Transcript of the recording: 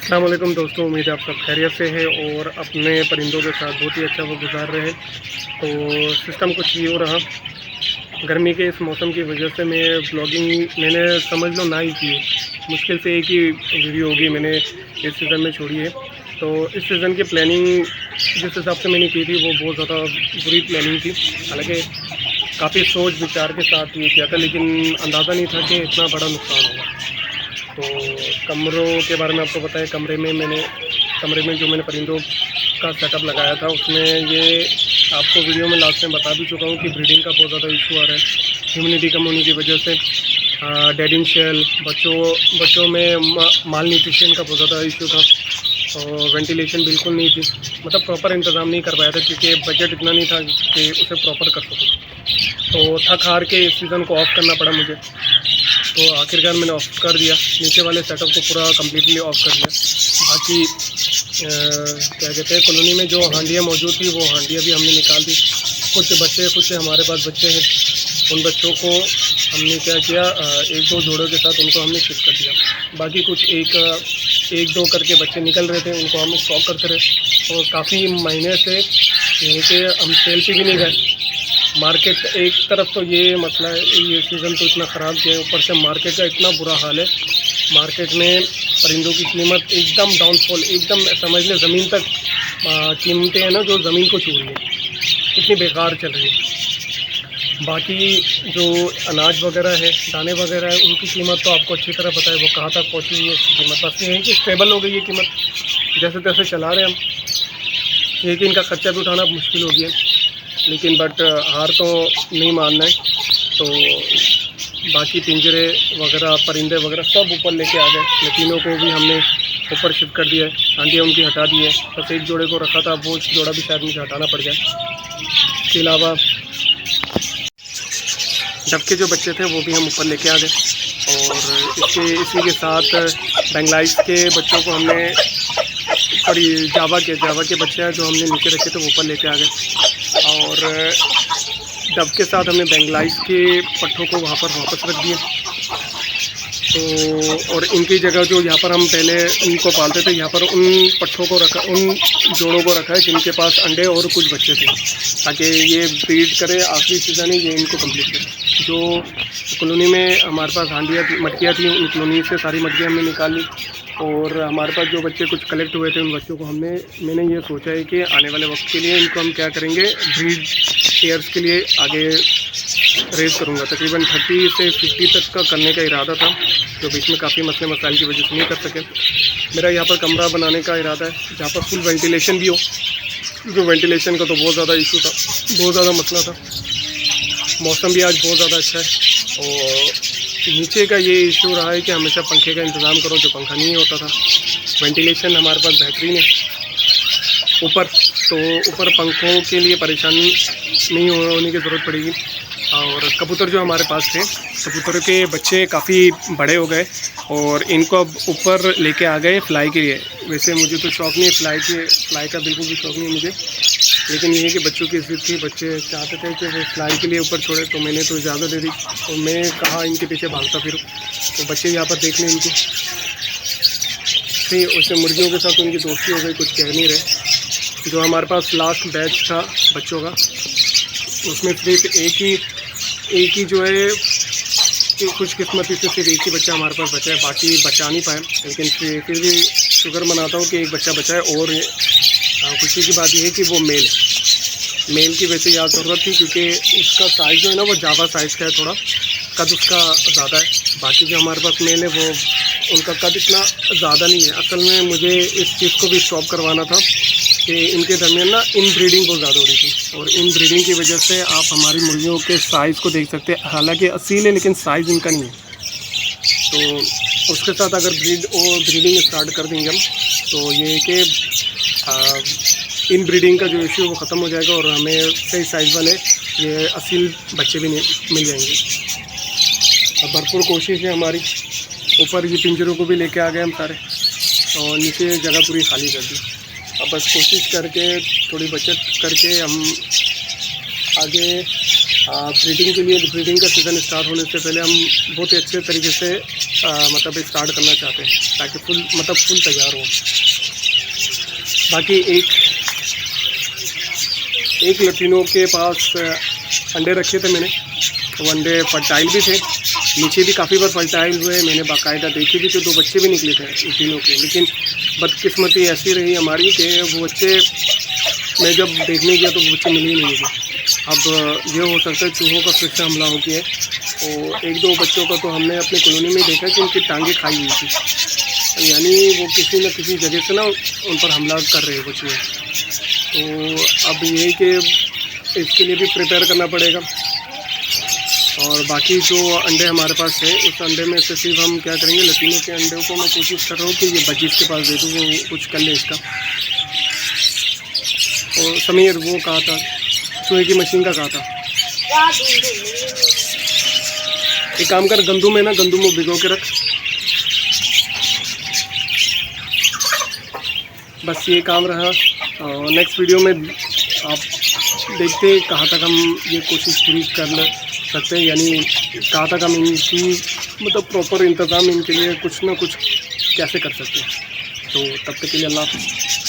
अस्सलाम वालेकुम दोस्तों, उम्मीद है आप सब खैरियत से हैं और अपने परिंदों के साथ बहुत ही अच्छा वक्त गुजार रहे हैं। तो सिस्टम कुछ ये हो रहा, गर्मी के इस मौसम की वजह से मैं ब्लॉगिंग मैंने समझ लो ना ही की है। मुश्किल से एक ही वीडियो होगी मैंने इस सीज़न में छोड़ी है। तो इस सीज़न की प्लानिंग जिस हिसाब से मैंने की थी वो बहुत ज़्यादा बुरी प्लानिंग थी। हालांकि काफ़ी सोच विचार के साथ ये किया था, लेकिन अंदाज़ा नहीं था कि इतना बड़ा नुकसान होगा। तो कमरों के बारे में आपको बताएं, कमरे में जो मैंने परिंदों का सेटअप लगाया था उसमें ये आपको वीडियो में लास्ट में बता भी चुका हूँ कि ब्रीडिंग का बहुत ज़्यादा इशू आ रहा है। ह्यूमिडिटी कम होने की वजह से डेडिंग शेल बच्चों में माल न्यूट्रिशन का बहुत ज़्यादा इशू था और वेंटिलेशन बिल्कुल नहीं थी। मतलब प्रॉपर इंतज़ाम नहीं कर पाया था क्योंकि बजट इतना नहीं था कि उसे प्रॉपर कर सकूँ। तो थक हार के इस सीज़न को ऑफ़ करना पड़ा मुझे। तो आखिरकार मैंने ऑफ कर दिया, नीचे वाले सेटअप को पूरा कम्प्लीटली ऑफ कर दिया। बाकी क्या कहते हैं, कॉलोनी में जो हांडियाँ मौजूद थी वो हांडियाँ भी हमने निकाल दी। कुछ हमारे पास बच्चे हैं, उन बच्चों को हमने क्या किया, एक दो जोड़ों के साथ उनको हमने शिफ्ट कर दिया। बाकी कुछ एक दो करके बच्चे निकल रहे थे, उनको हम स्टॉक करते रहे। और काफ़ी महीने से यहीं पे हम सेल पे भी नहीं गए। मार्केट एक तरफ तो ये मसला है, ये सीज़न तो इतना ख़राब गया है, ऊपर से मार्केट का इतना बुरा हाल है। मार्केट में परिंदों की कीमत एकदम डाउनफॉल, एकदम समझ लें ज़मीन तक कीमतें हैं ना जो ज़मीन को छू रही है, इतनी बेकार चल रही है। बाकी जो अनाज वगैरह है, दाने वगैरह है, उनकी कीमत तो आपको अच्छी तरह पता है वो कहाँ तक पहुँची हुई है। कीमत बस ये है कि स्टेबल हो गई है कीमत, जैसे तैसे चला रहे हैं हम। ये कि इनका खर्चा भी उठाना मुश्किल हो गया, लेकिन बट हार तो नहीं मानना है। तो बाकी पिंजरे वगैरह परिंदे वगैरह सब ऊपर लेके आ गए। तीनों को भी हमने ऊपर शिफ्ट कर दिया है, आंटियाँ उनकी हटा दी है। बस एक जोड़े को रखा था, वो जोड़ा भी शायद मुझे हटाना पड़ गया। इसके अलावा डब के जो बच्चे थे वो भी हम ऊपर लेके आ गए। और इसी के साथ बेंगलाइज के बच्चों को हमने जावा के बच्चे हैं जो हमने नीचे रखे थे वो ऊपर लेके आ गए। और डब के साथ हमने बेंगलाइज के पट्ठों को वहाँ पर वापस रख दिया। तो और इनकी जगह जो यहाँ पर हम पहले इनको पालते थे, यहाँ पर उन पट्ठों को रखा, उन जोड़ों को रखा है जिनके पास अंडे और कुछ बच्चे थे, ताकि ये ब्रीड करे। आखिरी सीज़न ही ये इनको कंप्लीट करे। जो कॉलोनी में हमारे पास हांडियाँ मटकियाँ थी, उन कॉलोनी से सारी मटकियाँ हमने निकाल ली। और हमारे पास जो बच्चे कुछ कलेक्ट हुए थे, उन बच्चों को मैंने ये सोचा है कि आने वाले वक्त के लिए इनको हम क्या करेंगे, ब्रीड पेयर्स के लिए आगे रेज़ करूँगा। तकरीबन 30 से 50 तक का करने का इरादा था, जो बीच में काफ़ी मसले मसाइल की वजह से नहीं कर सके। मेरा यहाँ पर कमरा बनाने का इरादा है जहाँ पर फुल वेंटिलेशन भी हो, जो वेंटिलेशन का तो बहुत ज़्यादा इशू था, बहुत ज़्यादा मसला था। मौसम भी आज बहुत ज़्यादा अच्छा है। और नीचे का ये इशू रहा है कि हमेशा पंखे का इंतज़ाम करो, जो पंखा नहीं होता था। वेंटिलेशन हमारे पास बेहतरीन है ऊपर पंखों के लिए परेशानी नहीं होने की ज़रूरत पड़ेगी। और कबूतर जो हमारे पास थे, कबूतरों के बच्चे काफ़ी बड़े हो गए और इनको अब ऊपर लेके आ गए फ्लाई के लिए। वैसे मुझे तो शौक़ नहीं है फ्लाई का बिल्कुल भी शौक़ नहीं है मुझे, लेकिन ये है कि बच्चों की ज़िद थी, बच्चे चाहते थे कि वो फ्लाई के लिए ऊपर छोड़े, तो मैंने तो इजाज़त दे दी। और मैं कहा इनके पीछे भागता फिरूँ, तो बच्चे यहाँ पर देख लें इनको। फिर उससे मुर्गियों के साथ उनकी दोस्ती हो गई, कुछ कह नहीं रहे। जो हमारे पास लास्ट बैच था बच्चों का, उसमें सिर्फ एक ही जो है, खुशकिस्मती से सिर्फ एक ही बच्चा हमारे पास बचा है, बाकी बचा नहीं पाए। लेकिन फिर भी शुक्र मनाता हूँ कि एक बच्चा बचा है। और खुशी की बात यह है कि वो मेल की वैसे याद ज़रूरत थी, क्योंकि उसका साइज़ जो है ना वो जावा साइज़ का है, थोड़ा कद उसका ज़्यादा है। बाकी जो हमारे पास मेल है वो उनका कद इतना ज़्यादा नहीं है। असल में मुझे इस चीज़ को भी स्टॉप करवाना था कि इनके दरमियान ना इन ब्रीडिंग बहुत ज़्यादा हो रही थी, और इन ब्रीडिंग की वजह से आप हमारी मुर्गियों के साइज़ को देख सकते हैं। हालांकि असील है लेकिन साइज़ इनका नहीं है। तो उसके साथ अगर ब्रीडिंग स्टार्ट कर देंगे हम, तो ये कि इन ब्रीडिंग का जो इशू वो ख़त्म हो जाएगा और हमें सही साइज़ वाले ये असील बच्चे भी मिल जाएंगे। अब भरपूर कोशिश है हमारी। ऊपर ये पिंजरों को भी लेके आ गए हम सारे, और नीचे जगह पूरी खाली कर दी। अब बस कोशिश करके थोड़ी बचत करके हम आगे ब्रीडिंग के लिए, ब्रीडिंग का सीज़न स्टार्ट होने से पहले हम बहुत ही अच्छे तरीके से मतलब स्टार्ट करना चाहते हैं ताकि फुल तैयार हो। बाकी एक लटीनों के पास अंडे रखे थे मैंने, वो अंडे फर्टाइल भी थे, नीचे भी काफ़ी बार फर्टाइल हुए, मैंने बाकायदा देखे भी, तो 2 बच्चे भी निकले थे लटीनों के। लेकिन बदकिस्मती ऐसी रही हमारी कि वो बच्चे मैं जब देखने गया तो वो बच्चे मिले ही नहीं मुझे। अब ये हो सकता है चूहों का फिर से हमला हो गया है, और 1-2 बच्चों का तो हमने अपने कॉलोनी में देखा कि उनकी टांगें खाई हुई थी, यानी वो किसी न किसी जगह से ना उन पर हमला कर रहे हैं वो चूहे। तो अब ये कि इसके लिए भी प्रिपेयर करना पड़ेगा। और बाकी जो अंडे हमारे पास है, उस अंडे में से सिर्फ हम क्या करेंगे, लतीनों के अंडे को मैं कोशिश कर रहा हूँ कि ये बजीज के पास दे दूँ, वो कुछ कर ले इसका। और समीर वो कहा था, चूहे की मशीन का कहा था, एक काम कर, गंदू में भिगो के रख, बस ये काम रहा। नेक्स्ट वीडियो में आप देखते हैं कहाँ तक हम ये कोशिश पूरी कर सकते हैं, यानी कहाँ तक हम इनकी मतलब प्रॉपर इंतज़ाम इनके लिए कुछ ना कुछ कैसे कर सकते हैं। तो तब तक के लिए अल्लाह हाफ़िज़।